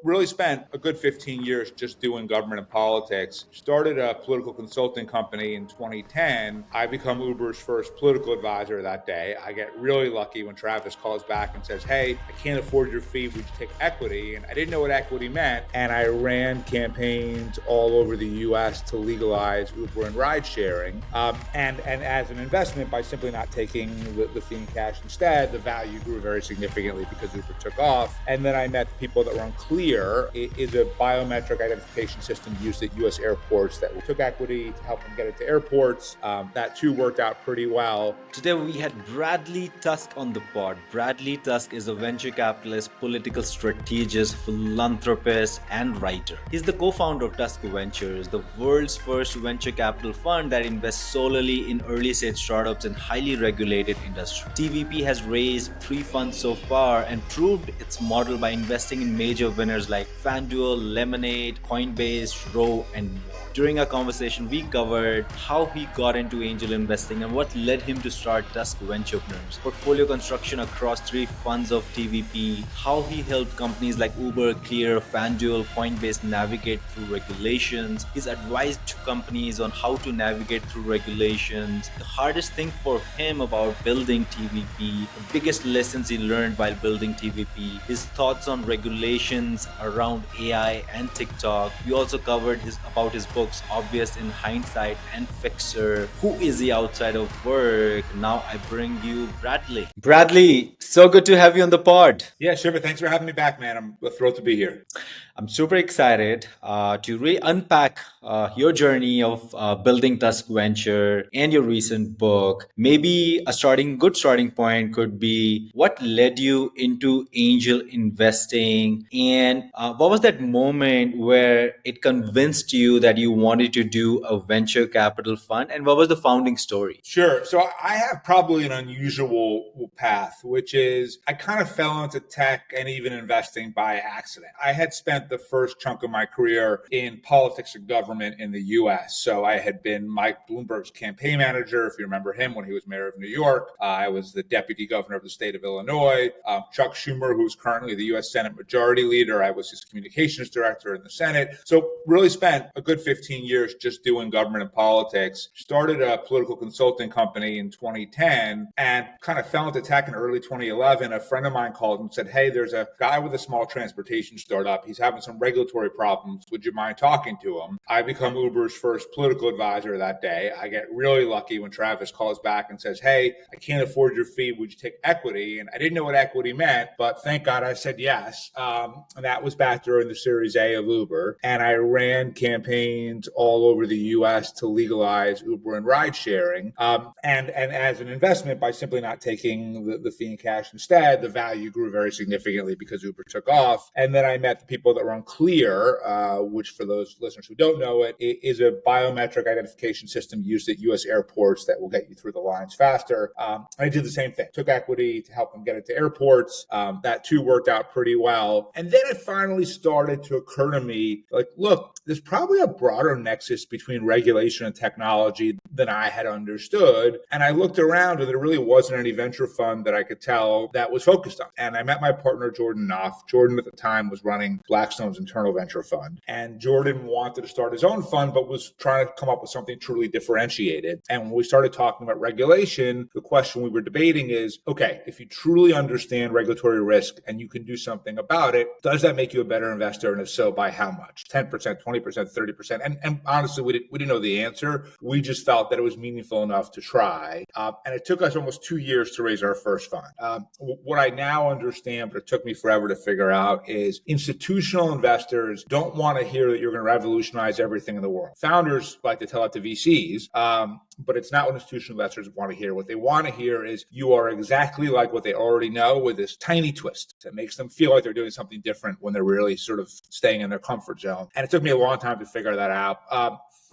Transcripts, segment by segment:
really spent a good 15 years just doing government and politics. Started a political consulting company in 2010. I become Uber's first political advisor that day. I get really lucky when Travis calls back and says, hey, I can't afford your fee. Would you take equity? And I didn't know what equity meant. And I ran campaigns all over the US to legalize Uber and ride sharing. And as an investment, by simply not taking the fee in cash instead, the value grew very significantly because Uber took off. And then I met people that were unclear. It is a biometric identification system used at US airports that took equity to help them get into airports. That too worked out pretty well. Today we had Bradley Tusk on the pod. Bradley Tusk is a venture capitalist, political strategist, philanthropist, and writer. He's the co-founder of Tusk Ventures, the world's first venture capital fund that invests solely in early-stage startups in highly regulated industry. TVP has raised 3 funds so far and proved its model by investing in major winners like FanDuel, Lemonade, Coinbase, Row, and more. During our conversation, we covered how he got into angel investing and what led him to start Tusk Ventures, portfolio construction across 3 funds of TVP, how he helped companies like Uber, Clear, FanDuel, Coinbase navigate through regulations, his advice to companies on how to navigate through regulations, the hardest thing for him about building TVP, the biggest lessons he learned while building TVP, his thoughts on regulations around AI and TikTok. We also covered about his books, Obvious in Hindsight and Fixer. Who is he outside of work? Now I bring you Bradley. Bradley, so good to have you on the pod. Yeah, sure. But thanks for having me back, man. I'm thrilled to be here. I'm super excited to really unpack your journey of building Tusk Venture and your recent book. Maybe a good starting point could be what led you into angel investing, and what was that moment where it convinced you that you wanted to do a venture capital fund, and what was the founding story? Sure. So I have probably an unusual path, which is I kind of fell into tech and even investing by accident. I had spent the first chunk of my career in politics and government in the US. So I had been Mike Bloomberg's campaign manager, if you remember him, when he was mayor of New York. I was the deputy governor of the state of Illinois. Chuck Schumer, who's currently the US Senate Majority Leader, I was his communications director in the Senate. So really spent a good 15 years just doing government and politics. Started a political consulting company in 2010 and kind of fell into tech in early 2011. A friend of mine called and said, hey, there's a guy with a small transportation startup. He's having some regulatory problems. Would you mind talking to him? I become Uber's first political advisor that day. I get really lucky when Travis calls back and says, hey, I can't afford your fee. Would you take equity? And I didn't know what equity meant, but thank God I said yes. And that was back during the Series A of Uber. And I ran campaigns all over the US to legalize Uber and ride sharing. And as an investment, by simply not taking the fee in cash instead, the value grew very significantly because Uber took off. And then I met the people that were unclear, which for those listeners who don't know it is a biometric identification system used at US airports that will get you through the lines faster. I did the same thing, took equity to help them get into airports. That too worked out pretty well. And then it finally started to occur to me, like, look, there's probably a broader nexus between regulation and technology than I had understood. And I looked around and there really wasn't any venture fund that I could tell that was focused on. And I met my partner, Jordan Knopf. Jordan at the time was running Blackstone's internal venture fund. And Jordan wanted to start his own fund, but was trying to come up with something truly differentiated. And when we started talking about regulation, the question we were debating is, okay, if you truly understand regulatory risk and you can do something about it, does that make you a better investor? And if so, by how much? 10%, 20%, 30%? And honestly, we didn't know the answer. We just felt that it was meaningful enough to try. And it took us almost 2 years to raise our first fund. What I now understand, but it took me forever to figure out, is institutional investors don't want to hear that you're going to revolutionize everything in the world. Founders like to tell that to VCs, but it's not what institutional investors want to hear. What they want to hear is you are exactly like what they already know with this tiny twist that makes them feel like they're doing something different when they're really sort of staying in their comfort zone. And it took me a long time to figure that out.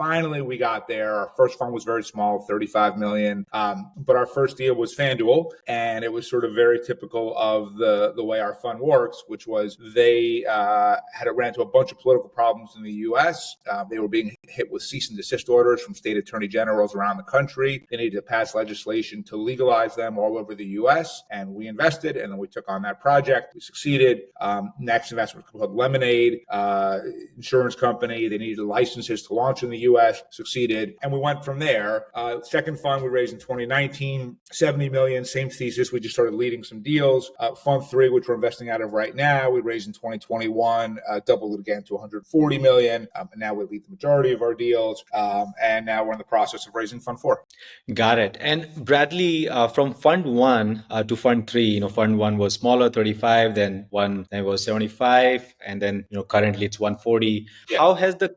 finally we got there. Our first fund was very small, 35 million. But our first deal was FanDuel, and it was sort of very typical of the way our fund works, which was they had ran into a bunch of political problems in the U.S. They were being hit with cease and desist orders from state attorney generals around the country. They needed to pass legislation to legalize them all over the U.S., and we invested, and then we took on that project. We succeeded. Next investment was called Lemonade, insurance company. They needed licenses to launch in the U.S., succeeded, and we went from there. Second fund we raised in 2019, 70 million, same thesis. We just started leading some deals. Fund 3, which we're investing out of right now, we raised in 2021, doubled it again to 140 million. And now we lead the majority of our deals. And now we're in the process of raising Fund 4. Got it. And Bradley, from Fund 1 to Fund 3, Fund 1 was smaller, 35, then it was 75, and then, currently it's 140. Yeah. How has the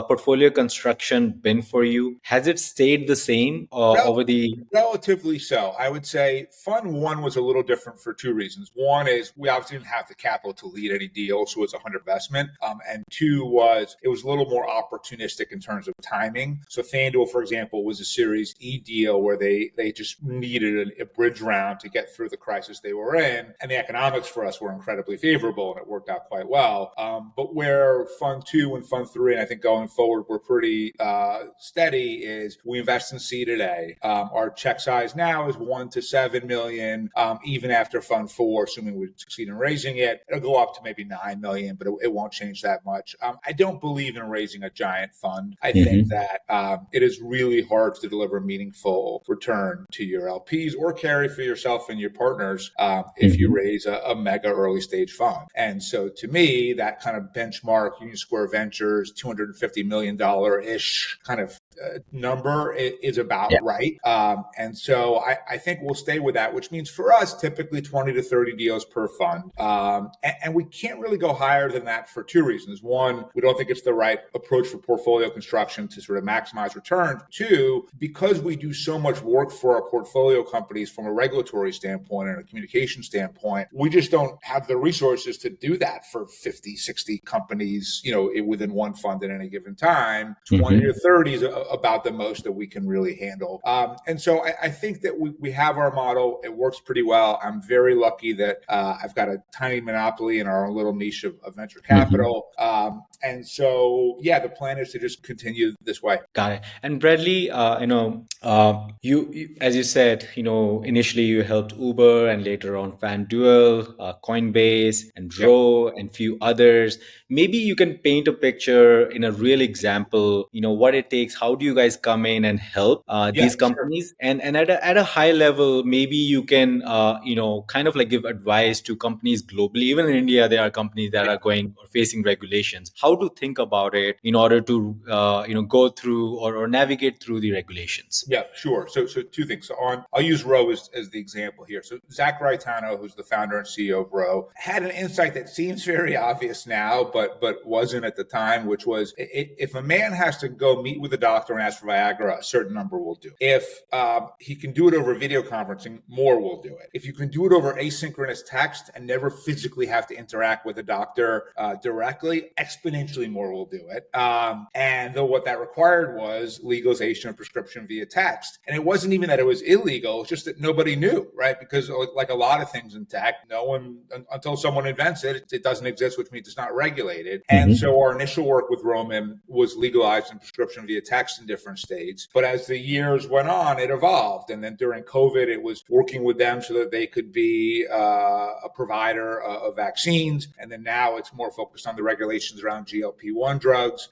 portfolio construction been for you? Has it stayed the same over the... Relatively so. I would say Fund 1 was a little different for two reasons. One is we obviously didn't have the capital to lead any deal, so it was a 100 investment. And two was it was a little more opportunistic in terms of timing. So FanDuel, for example, was a Series E deal where they just needed a bridge round to get through the crisis they were in. And the economics for us were incredibly favorable, and it worked out quite well. But where Fund 2 and Fund 3, and I think going forward, we're pretty steady, is we invest in seeded A. Our check size now is 1 to 7 million. Even after Fund 4, assuming we succeed in raising it, it'll go up to maybe 9 million, but it won't change that much. I don't believe in raising a giant fund. I think that it is really hard to deliver meaningful return to your LPs or carry for yourself and your partners if you raise a mega early stage fund. And so to me, that kind of benchmark, Union Square Ventures, $250 million-ish kind of number is about right. And so I think we'll stay with that, which means for us, typically 20 to 30 deals per fund. And we can't really go higher than that for two reasons. One, we don't think it's the right approach for portfolio construction to sort of maximize return. Two, because we do so much work for our portfolio companies from a regulatory standpoint and a communication standpoint, we just don't have the resources to do that for 50, 60 companies, within one fund at any given time. 20 to 30 is about the most that we can really handle. And so I think that we have our model. It works pretty well. I'm very lucky that I've got a tiny monopoly in our own little niche of venture capital. And so, the plan is to just continue this way. Got it. And Bradley, you as you said, initially you helped Uber and later on FanDuel, Coinbase and Row and few others. Maybe you can paint a picture in a real example, what it takes. How do you guys come in and help these companies? Sure. And at a high level, maybe you can, kind of like give advice to companies globally. Even in India, there are companies that are going or facing regulations. How to think about it in order to, go through or navigate through the regulations? Yeah, sure. So two things. So I'll use Row as the example here. So Zach Gaetano, who's the founder and CEO of Row, had an insight that seems very obvious now, but wasn't at the time, which was if a man has to go meet with a doctor and ask for Viagra, a certain number will do. If he can do it over video conferencing, more will do it. If you can do it over asynchronous text and never physically have to interact with a doctor directly, exponentially more will do it. And though what that required was legalization of prescription via text. And it wasn't even that it was illegal, it's just that nobody knew, right? Because like a lot of things in tech, no one, until someone invents it, it doesn't exist, which means it's not regulated. And so our initial work with Roman was legalizing prescription via text in different states. But as the years went on, it evolved. And then during COVID, it was working with them so that they could be a provider of vaccines. And then now it's more focused on the regulations around GLP-1 drugs.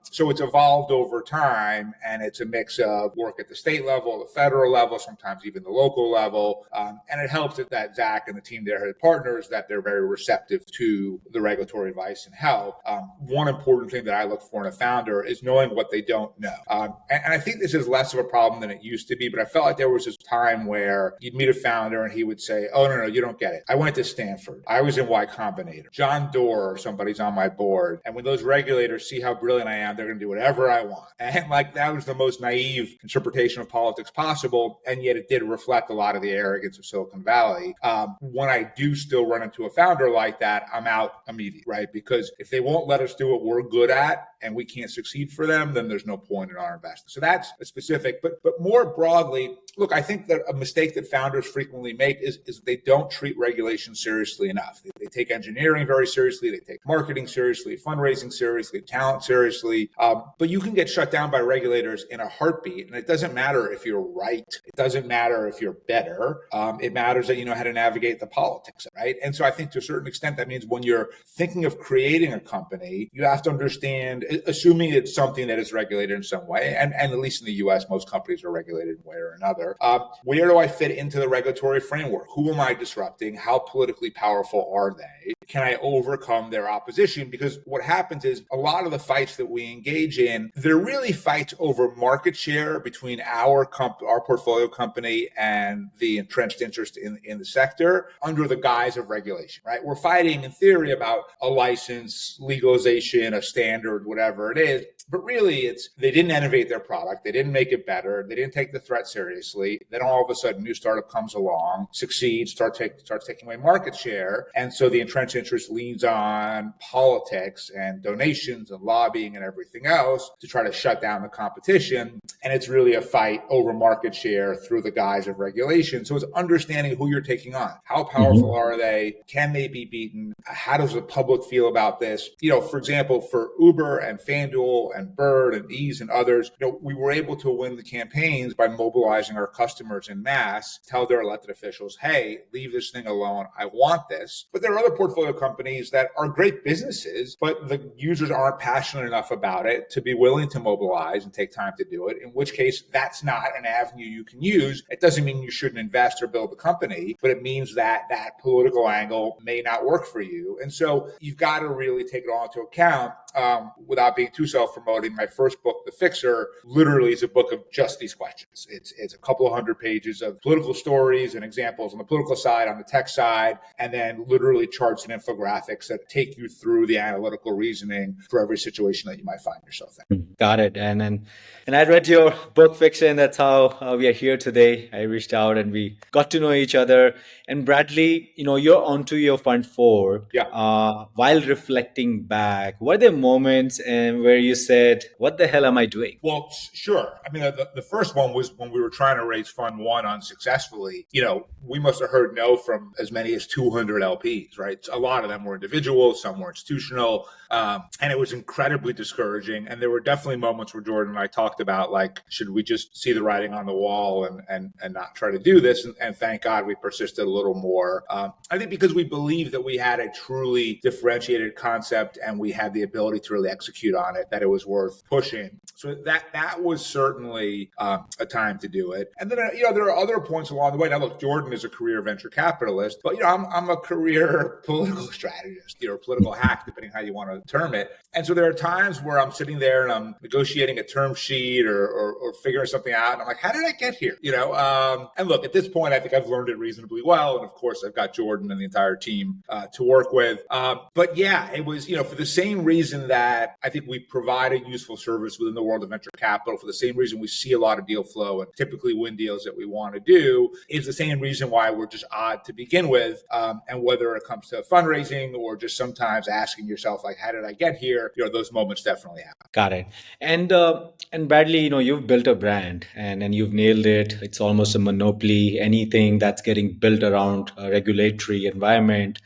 So it's evolved over time, and it's a mix of work at the state level, the federal level, sometimes even the local level. And it helps that Zach and the team there had partners that they're very receptive to the regulatory advice and help. One important thing that I look for in a founder is knowing what they don't know. And I think this is less of a problem than it used to be, but I felt like there was this time where you'd meet a founder and he would say, oh, no, you don't get it. I went to Stanford. I was in Y Combinator. John Doerr or somebody's on my board. And when those regulators see how brilliant I am, they're going to do whatever I want. And like that was the most naive interpretation of politics possible. And yet it did reflect a lot of the arrogance of Silicon Valley. When I do still run into a founder like that, I'm out immediately, right? Because if they won't let us do what we're good at and we can't succeed for them, then there's no point disappointed in our investors. So that's a specific, but more broadly, look, I think that a mistake that founders frequently make is they don't treat regulation seriously enough. They take engineering very seriously. They take marketing seriously, fundraising seriously, talent seriously. But you can get shut down by regulators in a heartbeat. And it doesn't matter if you're right. It doesn't matter if you're better. It matters that you know how to navigate the politics, right? And so I think to a certain extent, that means when you're thinking of creating a company, you have to understand, assuming it's something that is regulated in some way, and at least in the US, most companies are regulated in one way or another. Where do I fit into the regulatory framework? Who am I disrupting? How politically powerful are they? Can I overcome their opposition? Because what happens is a lot of the fights that we engage in, they're really fights over market share between our portfolio company and the entrenched interest in the sector under the guise of regulation, right? We're fighting in theory about a license, legalization, a standard, whatever it is. But really, it's they didn't innovate their product. They didn't make it better. They didn't take the threat seriously. Then all of a sudden, a new startup comes along, succeeds, starts taking away market share. And so the entrenched interest leans on politics and donations and lobbying and everything else to try to shut down the competition. And it's really a fight over market share through the guise of regulation. So it's understanding who you're taking on. How powerful are they? Can they be beaten? How does the public feel about this? For example, for Uber and FanDuel and Bird and Ease and others, we were able to win the campaigns by mobilizing our customers in mass, tell their elected officials, hey, leave this thing alone. I want this. But there are other portfolio companies that are great businesses, but the users aren't passionate enough about it to be willing to mobilize and take time to do it, in which case that's not an avenue you can use. It doesn't mean you shouldn't invest or build a company, but it means that that political angle may not work for you. And so you've got to really take it all into account. Without being too self-promoting, my first book, The Fixer, literally is a book of just these questions. It's a couple of hundred pages of political stories and examples on the political side, on the tech side, and then literally charts and infographics that take you through the analytical reasoning for every situation that you might find yourself in. Got it. And I read your book, Fiction. That's how we are here today. I reached out and we got to know each other. And Bradley, you're onto your fund 4. Yeah. While reflecting back, were there moments where you said, what the hell am I doing? Well, sure. I mean, the first one was when we were trying to raise fund 1 unsuccessfully. We must have heard no from as many as 200 LPs, right? A lot of them were individuals, some were institutional. And it was incredibly discouraging. And there were definitely moments where Jordan and I talked about, like, should we just see the writing on the wall and not try to do this? And thank God we persisted a little more. I think because we believed that we had a truly differentiated concept and we had the ability to really execute on it, that it was worth pushing. So that was certainly a time to do it. And then, there are other points along the way. Now, look, Jordan is a career venture capitalist, but, I'm a career political strategist, or political hack, depending how you want to term it. And so there are times where I'm sitting there and I'm negotiating a term sheet or figuring something out. And I'm like, how did I get here? And look, at this point, I think I've learned it reasonably well. And of course, I've got Jordan and the entire team to work with. But yeah, it was, for the same reason that I think we provide a useful service within the world of venture capital, for the same reason we see a lot of deal flow and typically win deals that we want to do, is the same reason why we're just odd to begin with. And whether it comes to fundraising or just sometimes asking yourself, like, how did I get here? Those moments definitely happen. Got it. And Bradley, you've built a brand and you've nailed it. It's almost a monopoly. Anything that's getting built around a regulatory environment,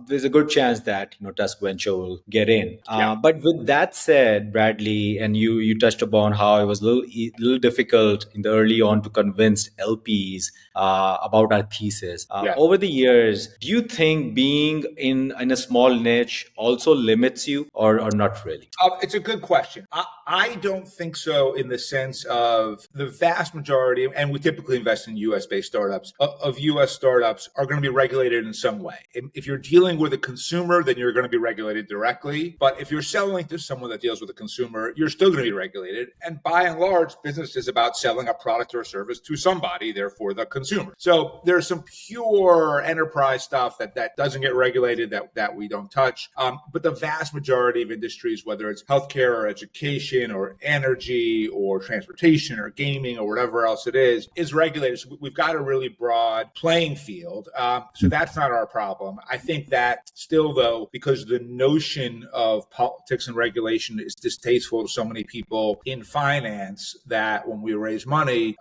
there's a good chance that Tusk Venture will get in. But with that said, Bradley, and you touched upon how it was a little difficult in the early on to convince LPs about our thesis. Over the years, do you think being in a small niche also limits you or not really? It's a good question. I don't think so, in the sense of the vast majority, and we typically invest in US-based startups, of US startups are going to be regulated in some way. If you're dealing with a consumer, then you're going to be regulated directly. But if you're selling to someone that deals with a consumer, you're still going to be regulated. And by and large, business is about selling a product or a service to somebody, therefore the consumer. So there's some pure enterprise stuff that doesn't get regulated that we don't touch. But the vast majority of industries, whether it's healthcare or education or energy or transportation or gaming or whatever else it is regulated. So we've got a really broad playing field. So that's not our problem. I think that still, though, because the notion of politics and regulation is distasteful to so many people in finance that when we raise money,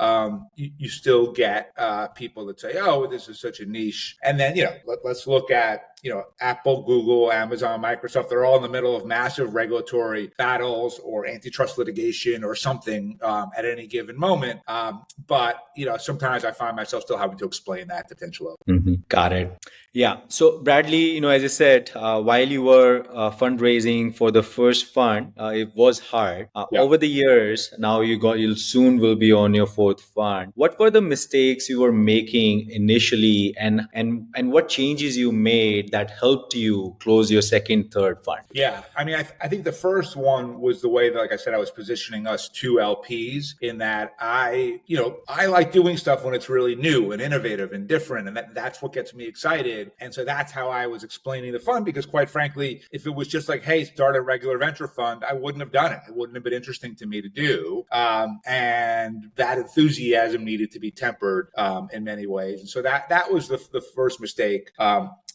you still get people that say, oh, this is such a niche. And then, let's look at, Apple, Google, Amazon, Microsoft, they're all in the middle of massive regulatory battles or antitrust litigation or something at any given moment. But sometimes I find myself still having to explain that to potential. Got it. Yeah. So Bradley, as I said, while you were fundraising for the first fund, it was hard. Over the years, now you'll soon will be on your fourth fund. What were the mistakes you were making initially, and what changes you made that helped you close your second, third fund? Yeah. I mean, I think the first one was the way that, like I said, I was positioning us two LPs in that I like doing stuff when it's really new and innovative and different. And that's what gets me excited. And so that's how I was explaining the fund, because quite frankly, if it was just like, hey, start a regular venture fund, I wouldn't have done it. It wouldn't have been interesting to me to do. And that enthusiasm needed to be tempered in many ways. And so that was the first mistake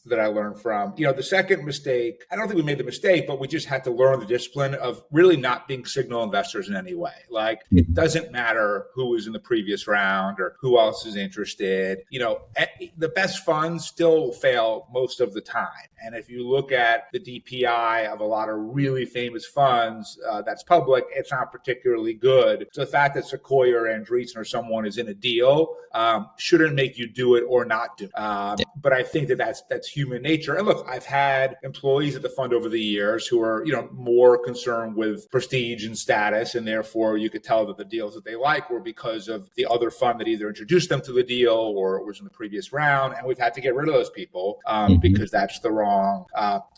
that I learned from. The second mistake, I don't think we made the mistake, but we just had to learn the discipline of really not being signal investors in any way. Like, it doesn't matter who was in the previous round or who else is interested. The best funds still fail most of the time. And if you look at the DPI of a lot of really famous funds that's public, it's not particularly good. So the fact that Sequoia or Andreessen or someone is in a deal shouldn't make you do it or not do it. But I think that's human nature. And look, I've had employees at the fund over the years who are, more concerned with prestige and status. And therefore you could tell that the deals that they like were because of the other fund that either introduced them to the deal or was in the previous round. And we've had to get rid of those people because that's the wrong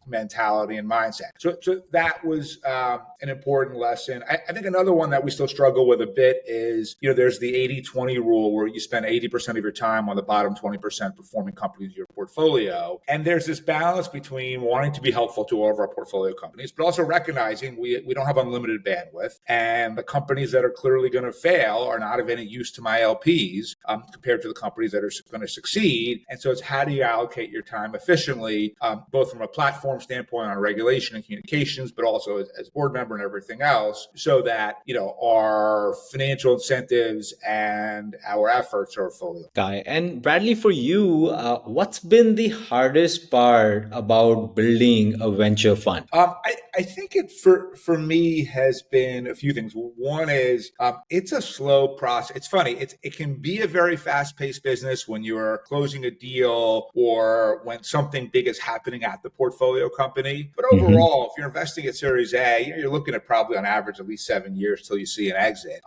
mentality and mindset. So that was an important lesson. I think another one that we still struggle with a bit is, there's the 80-20 rule where you spend 80% of your time on the bottom 20% performing companies in your portfolio. And there's this balance between wanting to be helpful to all of our portfolio companies, but also recognizing we don't have unlimited bandwidth. And the companies that are clearly going to fail are not of any use to my LPs compared to the companies that are going to succeed. And so it's how do you allocate your time efficiently, both from a platform standpoint on regulation and communications, but also as board member and everything else, so that, our financial incentives and our efforts are fully. Got it. And Bradley, for you, what's been the hardest part about building a venture fund? I think it for me has been a few things. One is it's a slow process. It's funny. It can be a very fast-paced business when you're closing a deal or when something big is happening at the portfolio company. But overall, if you're investing at Series A, you're looking at probably on average at least 7 years till you see an exit.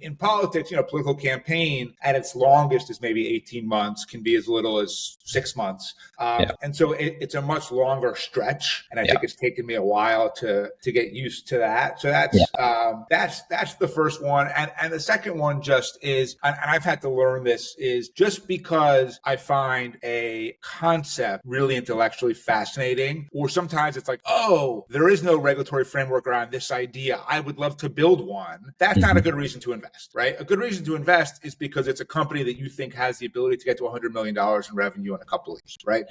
In politics, political campaign at its longest is maybe 18 months, can be as little as 6 months. And so it's a much longer stretch. And I think it's taken me a while to get used to that. So that's the first one. And the second one just is, and I've had to learn this, is just because I find a concept really intellectually fascinating, or sometimes it's like, oh, there is no regulatory framework around this idea, I would love to build one. That's not a good reason to invest, right? A good reason to invest is because it's a company that you think has the ability to get to $100 million in revenue in a couple of years, right?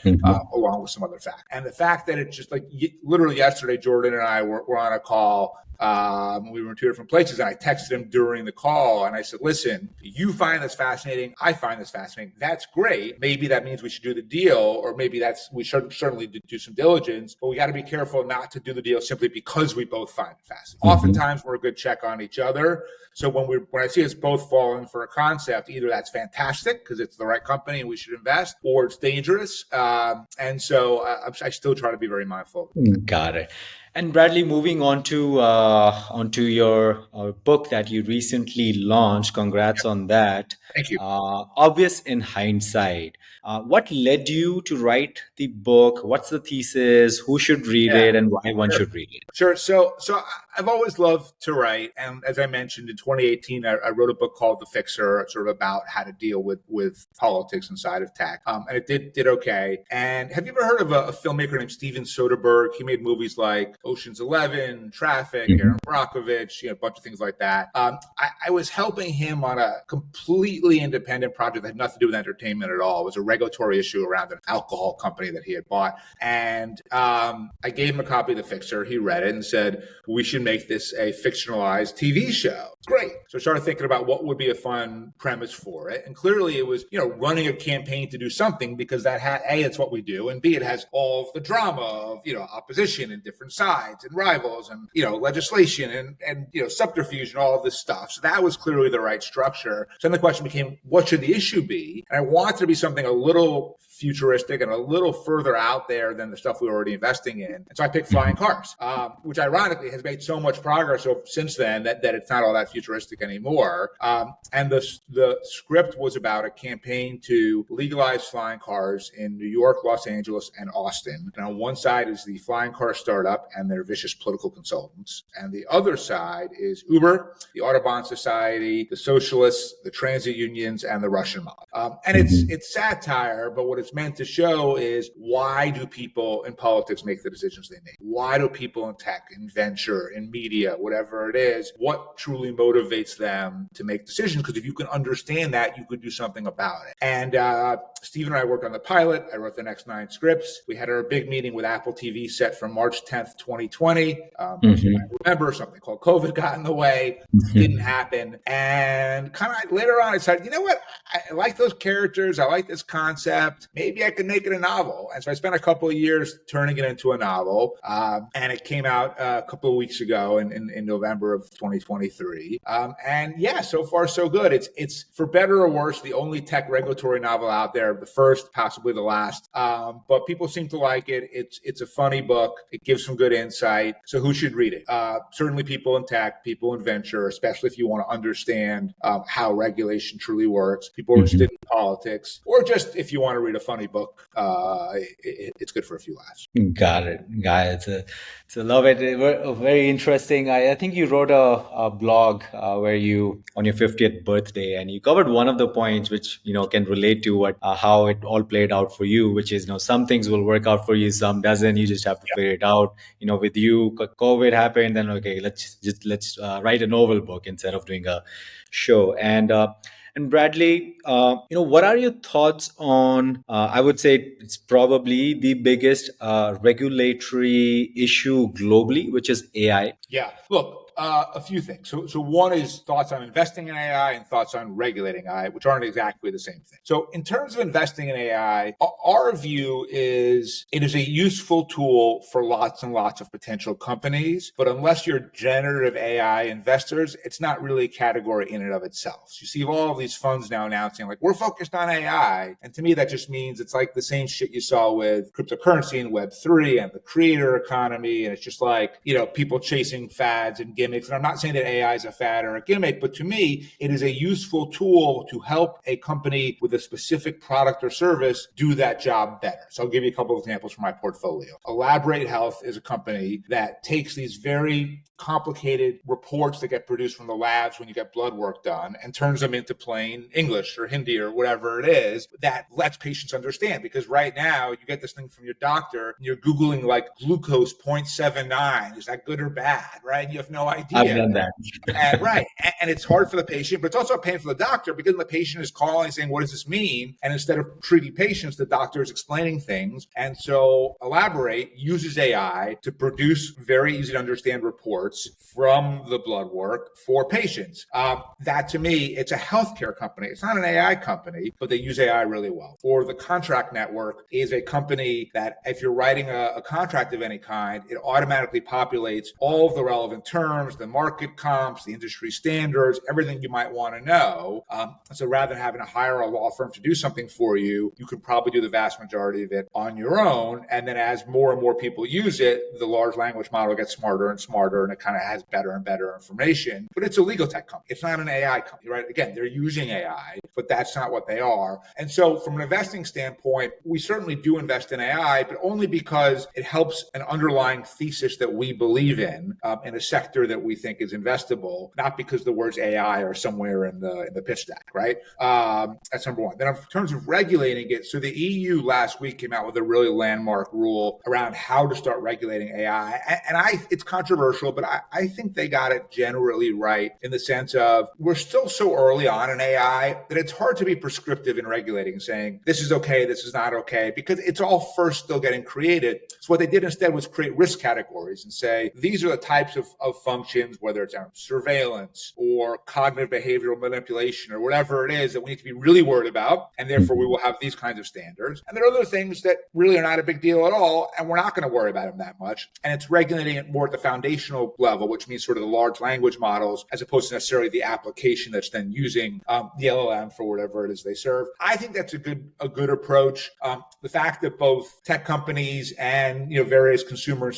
Along with some other facts. And the fact that it's just like literally yesterday, Jordan and I were on a call. We were in two different places, and I texted him during the call and I said, listen, you find this fascinating, I find this fascinating. That's great. Maybe that means we should do the deal, or maybe we should certainly do some diligence, but we got to be careful not to do the deal simply because we both find it fascinating. Oftentimes we're a good check on each other. So when I see us both falling for a concept, either that's fantastic because it's the right company and we should invest, or it's dangerous. And so I still try to be very mindful. Got it. And Bradley, moving on to onto your book that you recently launched. Congrats on that. Thank you. Obvious in hindsight. What led you to write the book? What's the thesis? Who should read it, and why one should read it? Sure. So I've always loved to write, and as I mentioned, in 2018, I wrote a book called The Fixer, sort of about how to deal with politics inside of tech, and it did okay. And have you ever heard of a filmmaker named Steven Soderbergh? He made movies like Ocean's 11, Traffic, Aaron Brockovich, a bunch of things like that. I was helping him on a completely independent project that had nothing to do with entertainment at all. It was a regulatory issue around an alcohol company that he had bought. And I gave him a copy of The Fixer. He read it and said, we should make this a fictionalized TV show. Great. So I started thinking about what would be a fun premise for it. And clearly it was, running a campaign to do something, because that had, A, it's what we do, and B, it has all of the drama of, opposition and different sides and rivals and, legislation and subterfuge and all of this stuff. So that was clearly the right structure. So then the question became, what should the issue be? And I wanted to be something a little futuristic and a little further out there than the stuff we were already investing in. And so I picked flying cars, which ironically has made so much progress since then that it's not all that futuristic anymore. And the script was about a campaign to legalize flying cars in New York, Los Angeles, and Austin. And on one side is the flying car startup and their vicious political consultants. And the other side is Uber, the Autobahn Society, the socialists, the transit unions, and the Russian mob. And it's satire, but what it's meant to show is, why do people in politics make the decisions they make? Why do people in tech, in venture, in media, whatever it is, what truly motivates them to make decisions? Because if you can understand that, you could do something about it. And Steve and I worked on the pilot. I wrote the next 9 scripts. We had our big meeting with Apple TV set for March 10th, 2020. I remember something called COVID got in the way, didn't happen. And kind of later on, I said, you know what? I like those characters. I like this concept. Maybe I could make it a novel. And so I spent a couple of years turning it into a novel. And it came out a couple of weeks ago in November of 2023. And yeah, so far so good. It's for better or worse, the only tech regulatory novel out there, the first, possibly the last. But people seem to like it. It's a funny book. It gives some good insight. So who should read it? Certainly people in tech, people in venture, especially if you want to understand how regulation truly works. People are interested in politics, or just if you want to read a funny book, it's good for a few laughs. Got it. I love it. Very interesting. I think you wrote a blog where you, on your 50th birthday, and you covered one of the points which can relate to how it all played out for you, which is some things will work out for you, some doesn't. You just have to figure it out. With you, COVID happened, then okay, let's write a novel book instead of doing a show. And Bradley, what are your thoughts on, I would say it's probably the biggest regulatory issue globally, which is AI? Yeah, look, a few things. So one is thoughts on investing in AI and thoughts on regulating AI, which aren't exactly the same thing. So in terms of investing in AI, our view is it is a useful tool for lots and lots of potential companies, but unless you're generative AI investors, it's not really a category in and of itself. So you see all of these funds now announcing like, we're focused on AI. And to me, that just means it's like the same shit you saw with cryptocurrency and Web3 and the creator economy. And it's just like, people chasing fads and gimmicks. And I'm not saying that AI is a fad or a gimmick, but to me, it is a useful tool to help a company with a specific product or service do that job better. So I'll give you a couple of examples from my portfolio. Elaborate Health is a company that takes these very complicated reports that get produced from the labs when you get blood work done and turns them into plain English or Hindi or whatever it is that lets patients understand. Because right now you get this thing from your doctor and you're Googling like glucose 0.79. Is that good or bad? Right? You have no idea. I've done that. Right. And it's hard for the patient, but it's also a pain for the doctor because the patient is calling saying, what does this mean? And instead of treating patients, the doctor is explaining things. And so Elaborate uses AI to produce very easy to understand reports from the blood work for patients. That to me, it's a healthcare company. It's not an AI company, but they use AI really well. Or the Contract Network is a company that if you're writing a contract of any kind, it automatically populates all of the relevant terms, the market comps, the industry standards, everything you might want to know. So rather than having to hire a law firm to do something for you, you can probably do the vast majority of it on your own. And then as more and more people use it, the large language model gets smarter and smarter, and it kind of has better and better information. But it's a legal tech company. It's not an AI company, right? Again, they're using AI, but that's not what they are. And so from an investing standpoint, we certainly do invest in AI, but only because it helps an underlying thesis that we believe in a sector that we think is investable, not because the words AI are somewhere in the pitch deck, right? That's number one. Then in terms of regulating it, so the EU last week came out with a really landmark rule around how to start regulating AI. And it's controversial, but I think they got it generally right in the sense of we're still so early on in AI that it's hard to be prescriptive in regulating, saying this is okay, this is not okay, because it's all first still getting created. So what they did instead was create risk categories and say, these are the types of functions, whether it's surveillance or cognitive behavioral manipulation or whatever it is that we need to be really worried about. And therefore we will have these kinds of standards. And there are other things that really are not a big deal at all. And we're not going to worry about them that much. And it's regulating it more at the foundational level, which means sort of the large language models, as opposed to necessarily the application that's then using the LLM for whatever it is they serve. I think that's a good approach. The fact that both tech companies and various consumer and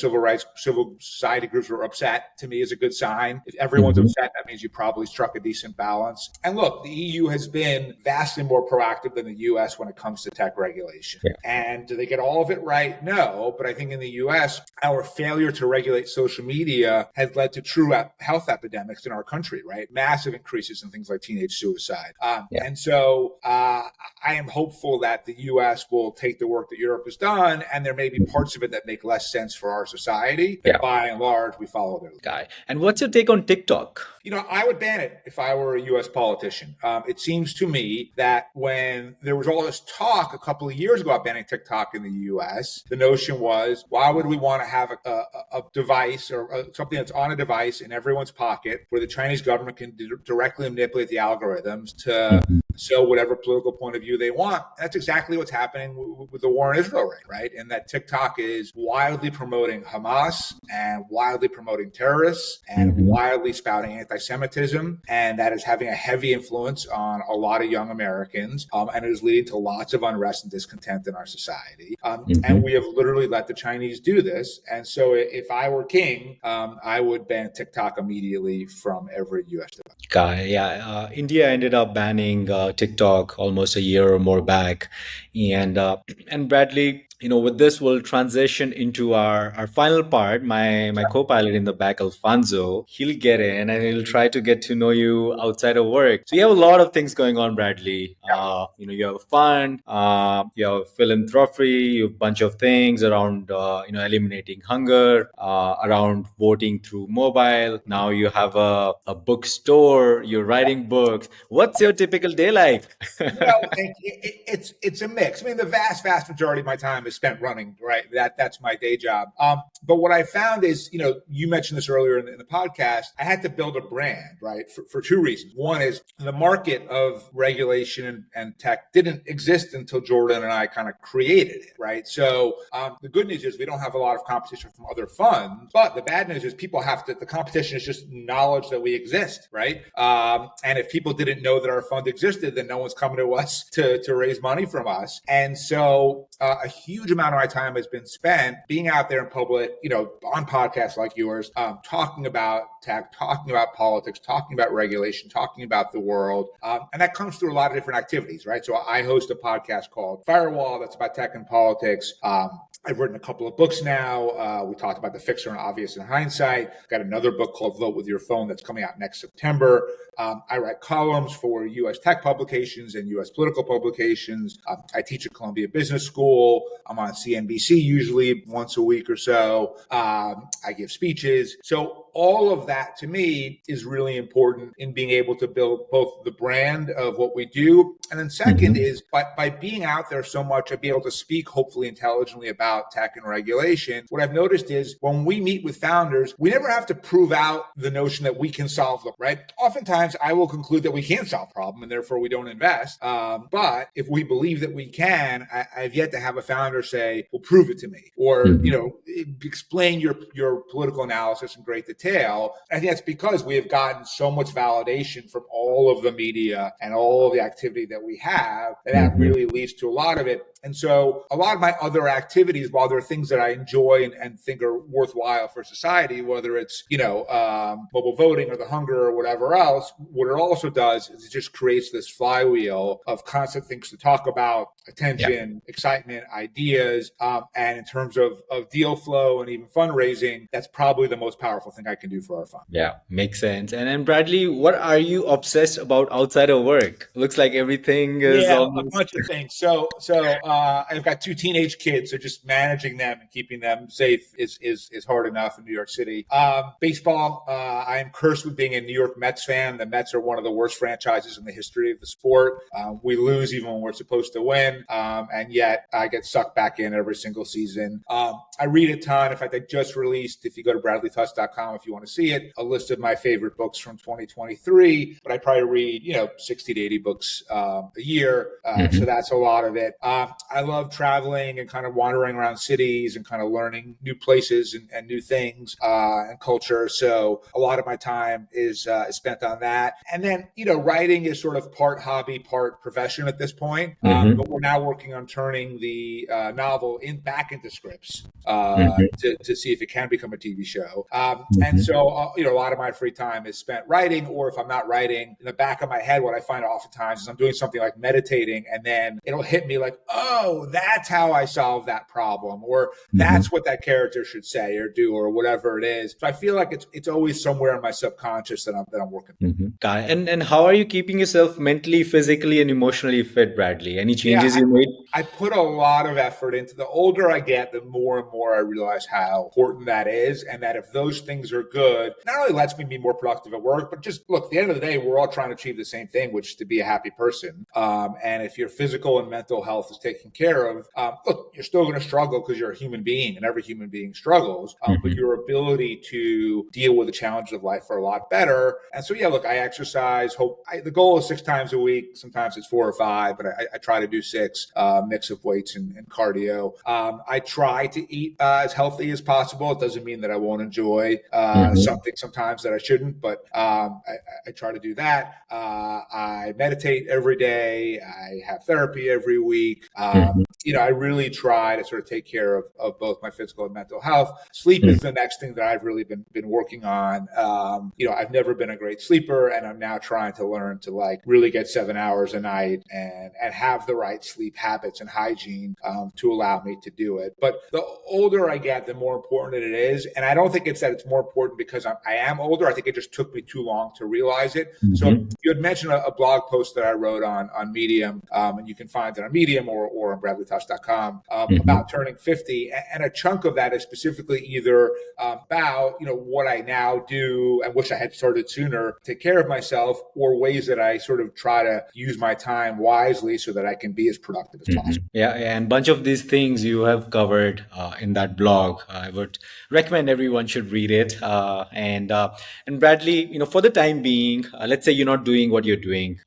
civil society groups were upset, to me, is a good sign. If everyone's upset, that means you probably struck a decent balance. And look, the EU has been vastly more proactive than the US when it comes to tech regulation. Yeah. And do they get all of it right? No, but I think in the US, our failure to regulate social media has led to true health epidemics in our country, right? Massive increases in things like teenage suicide. And so I am hopeful that the US will take the work that Europe has done, and there may be parts of it that make less sense for our society. But by and large, we follow their lead. And what's your take on TikTok? I would ban it if I were a U.S. politician. It seems to me that when there was all this talk a couple of years ago about banning TikTok in the U.S., the notion was, why would we want to have a device or something that's on a device in everyone's pocket where the Chinese government can directly manipulate the algorithms to show whatever political point of view they want? And that's exactly what's happening with the war in Israel, right? And that TikTok is wildly promoting Hamas and wildly promoting terrorists and wildly spouting anti-Semitism. And that is having a heavy influence on a lot of young Americans. And it is leading to lots of unrest and discontent in our society. And we have literally let the Chinese do this. And so if I were king, I would ban TikTok immediately from every U.S. device. India ended up banning TikTok almost a year or more back. And Bradley, with this, we'll transition into our final part. My co-pilot in the back, Alfonso, he'll get in and he'll try to get to know you outside of work. So you have a lot of things going on, Bradley. You have a fund, you have philanthropy, you have a bunch of things around, eliminating hunger, around voting through mobile. Now you have a bookstore, you're writing books. What's your typical day like? It's a mix. I mean, the vast majority of my time is spent running, right? That's my day job. But what I found is, you mentioned this earlier in the podcast, I had to build a brand, right? For two reasons. One is the market of regulation and tech didn't exist until Jordan and I kind of created it, right? So the good news is we don't have a lot of competition from other funds, but the bad news is the competition is just knowledge that we exist, right? And if people didn't know that our fund existed, then no one's coming to us to raise money from us. And so a huge amount of my time has been spent being out there in public, on podcasts like yours, talking about tech, talking about politics, talking about regulation, talking about the world. And that comes through a lot of different activities, right? So I host a podcast called Firewall that's about tech and politics. I've written a couple of books now. We talked about The Fixer and Obvious in Hindsight. Got another book called Vote With Your Phone that's coming out next September. I write columns for U.S. tech publications and U.S. political publications. I teach at Columbia Business School. I'm on CNBC usually once a week or so. I give speeches. So all of that to me is really important in being able to build both the brand of what we do. And then second is by being out there so much, I'd be able to speak hopefully intelligently about tech and regulation. What I've noticed is when we meet with founders, we never have to prove out the notion that we can solve them, right? Oftentimes I will conclude that we can't solve a problem and therefore we don't invest. But if we believe that we can, I've yet to have a founder say, well, prove it to me, or, explain your political analysis in great detail. I think that's because we have gotten so much validation from all of the media and all of the activity that we have, that really leads to a lot of it. And so a lot of my other activities, while there are things that I enjoy and think are worthwhile for society, whether it's, mobile voting or the hunger or whatever else, what it also does is it just creates this flywheel of constant things to talk about, attention, excitement, ideas. And in terms of deal flow and even fundraising, that's probably the most powerful thing I can do for our fund. Yeah, makes sense. And then Bradley, what are you obsessed about outside of work? Looks like everything is Yeah, a almost. bunch of things. So I've got 2 teenage kids, so just managing them and keeping them safe is hard enough in New York City. Baseball, I am cursed with being a New York Mets fan. The Mets are one of the worst franchises in the history of the sport. We lose even when we're supposed to win, and yet I get sucked back in every single season. I read a ton. In fact, I just released, if you go to bradleytusk.com if you want to see it, a list of my favorite books from 2023. But I probably read 60 to 80 books a year. So that's a lot of it. I love traveling and kind of wandering around cities and kind of learning new places and new things and culture. So a lot of my time is spent on that. And then, writing is sort of part hobby, part profession at this point. But we're now working on turning the novel back into scripts to see if it can become a TV show. And so, a lot of my free time is spent writing, or if I'm not writing, in the back of my head, what I find oftentimes is I'm doing something like meditating, and then it'll hit me like, oh, that's how I solve that problem, or that's what that character should say or do, or whatever it is. So I feel like it's always somewhere in my subconscious that I'm working. Got it. And how are you keeping yourself mentally, physically, and emotionally fit, Bradley? Any changes you made? I put a lot of effort into. The older I get, the more and more I realize how important that is, and that if those things are good, not only lets me be more productive at work, but just look, at the end of the day, we're all trying to achieve the same thing, which is to be a happy person. And if your physical and mental health is taken care of, look, you're still going to struggle because you're a human being, and every human being struggles. But your ability to deal with the challenges of life are a lot better. And so, look, I exercise. The goal is 6 times a week. Sometimes it's 4 or 5, but I try to do 6, mix of weights and cardio. I try to eat as healthy as possible. It doesn't mean that I won't enjoy something sometimes that I shouldn't, but I try to do that. I meditate every day. I have therapy every week. I really try to sort of take care of both my physical and mental health. Sleep is the next thing that I've really been working on. I've never been a great sleeper, and I'm now trying to learn to really get 7 hours a night and have the right sleep habits and hygiene to allow me to do it. But the older I get, the more important it is. And I don't think it's that it's more important because I am older. I think it just took me too long to realize it. So you had mentioned a blog post that I wrote on Medium, and you can find it on Medium or on bradleytusk.com about turning 50. And a chunk of that is specifically either about, what I now do and wish I had started sooner, take care of myself, or ways that I sort of try to use my time wisely so that I can be as productive as possible. Yeah, and a bunch of these things you have covered in that blog. I would recommend everyone should read it. And Bradley, for the time being, let's say you're not doing what you're doing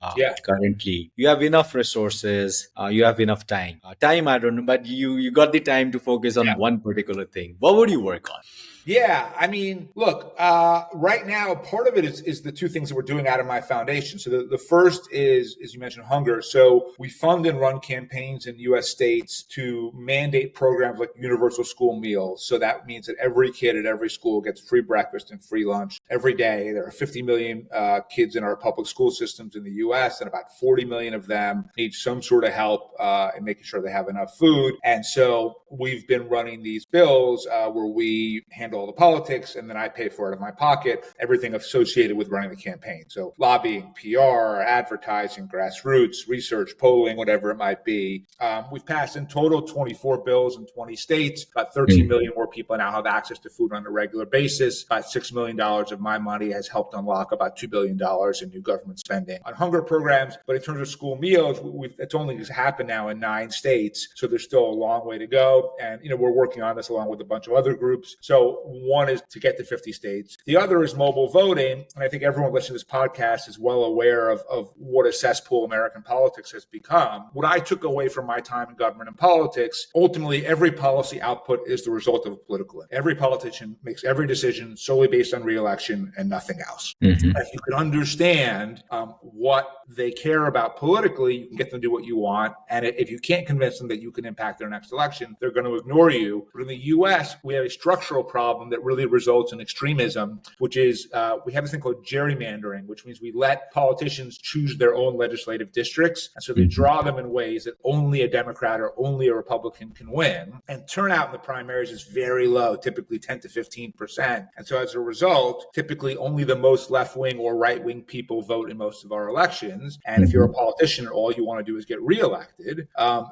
currently. You have enough resources. You have enough time. Time, I don't know, but you got the time to focus on one particular thing. What would you work on? Yeah, I mean, look, right now, part of it is the 2 things that we're doing out of my foundation. So the first is, as you mentioned, hunger. So we fund and run campaigns in U.S. states to mandate programs like universal school meals. So that means that every kid at every school gets free breakfast and free lunch every day. There are 50 million kids in our public school systems in the U.S., and about 40 million of them need some sort of help in making sure they have enough food. And so we've been running these bills where we handle all the politics, and then I pay for it out of my pocket, everything associated with running the campaign. So lobbying, PR, advertising, grassroots, research, polling, whatever it might be. We've passed in total 24 bills in 20 states. About 13 million more people now have access to food on a regular basis. About $6 million of my money has helped unlock about $2 billion in new government spending on hunger programs. But in terms of school meals, it's only just happened now in 9 states. So there's still a long way to go. And, we're working on this along with a bunch of other groups. So one is to get to 50 states. The other is mobile voting. And I think everyone listening to this podcast is well aware of what a cesspool American politics has become. What I took away from my time in government and politics, ultimately, every policy output is the result of a political. Every politician makes every decision solely based on re-election and nothing else. If you can understand what they care about politically, you can get them to do what you want. And if you can't convince them that you can impact their next election, they're going to ignore you. But in the US, we have a structural problem that really results in extremism, which is we have this thing called gerrymandering, which means we let politicians choose their own legislative districts. And so they draw them in ways that only a Democrat or only a Republican can win. And turnout in the primaries is very low, typically 10 to 15%. And so as a result, typically only the most left-wing or right-wing people vote in most of our elections. And if you're a politician and all you want to do is get reelected,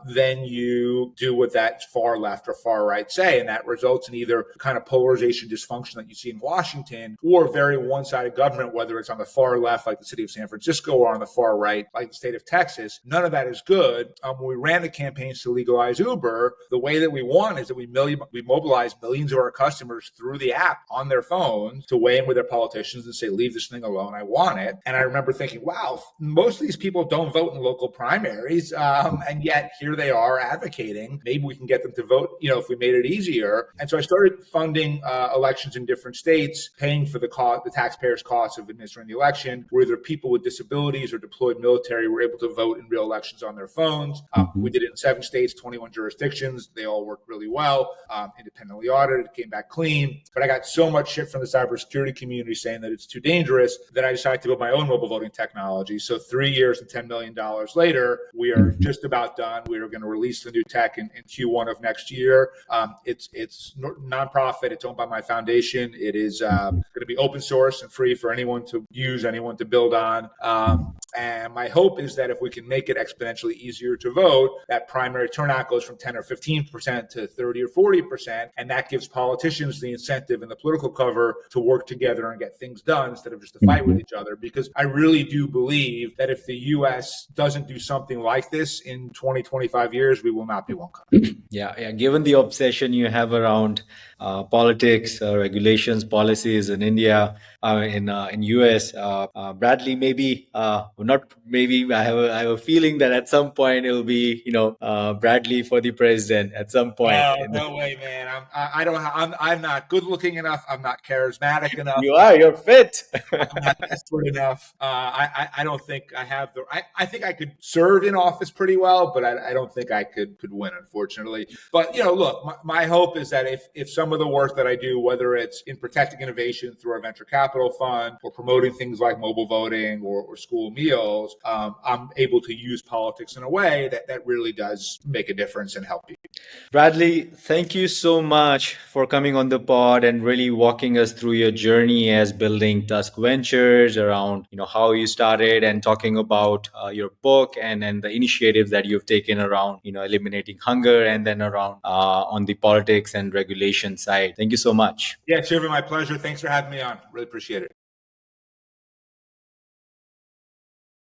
then you do what that far left or far right say. And that results in either kind of polarization dysfunction that you see in Washington or very one-sided government, whether it's on the far left, like the city of San Francisco, or on the far right, like the state of Texas. None of that is good. When we ran the campaigns to legalize Uber, the way that we won is that we mobilized millions of our customers through the app on their phones to weigh in with their politicians and say, leave this thing alone, I want it. And I remember thinking, wow, most of these people don't vote in local primaries, and yet here they are advocating. Maybe we can get them to vote, if we made it easier. And so I started funding elections in different states, paying for the taxpayers' costs of administering the election, where either people with disabilities or deployed military were able to vote in real elections on their phones. We did it in 7 states, 21 jurisdictions. They all worked really well, independently audited, came back clean. But I got so much shit from the cybersecurity community saying that it's too dangerous that I decided to build my own mobile voting technology. So 3 years and $10 million later, we are just about done. We are going to release the new tech in Q1 of next year. It's nonprofit. It's owned by my foundation. It is going to be open source and free for anyone to use, anyone to build on. And my hope is that if we can make it exponentially easier to vote, that primary turnout goes from 10 or 15% to 30 or 40%. And that gives politicians the incentive and the political cover to work together and get things done instead of just to fight with each other. Because I really do believe that if the US doesn't do something like this in 20, 25 years, we will not be one country. Yeah. Given the obsession you have around politics, regulations, policies in India, in US, Bradley, maybe not. Maybe I have a feeling that at some point it'll be Bradley for the president at some point. No way, man. I'm not good looking enough. I'm not charismatic enough. You're fit. I'm not desperate enough. I don't think I have I think I could serve in office pretty well, but I don't think I could win, unfortunately. But look, my hope is that if some of the work that I do, whether it's in protecting innovation through our venture capital fund or promoting things like mobile voting or school meals, I'm able to use politics in a way that really does make a difference and help people. Bradley, thank you so much for coming on the pod and really walking us through your journey as building Tusk Ventures, around how you started, and talking about your book and the initiatives that you've taken around eliminating hunger, and then around on the politics and regulation side. Thank you so much. Yeah, Shiva, my pleasure. Thanks for having me on. Really appreciate it.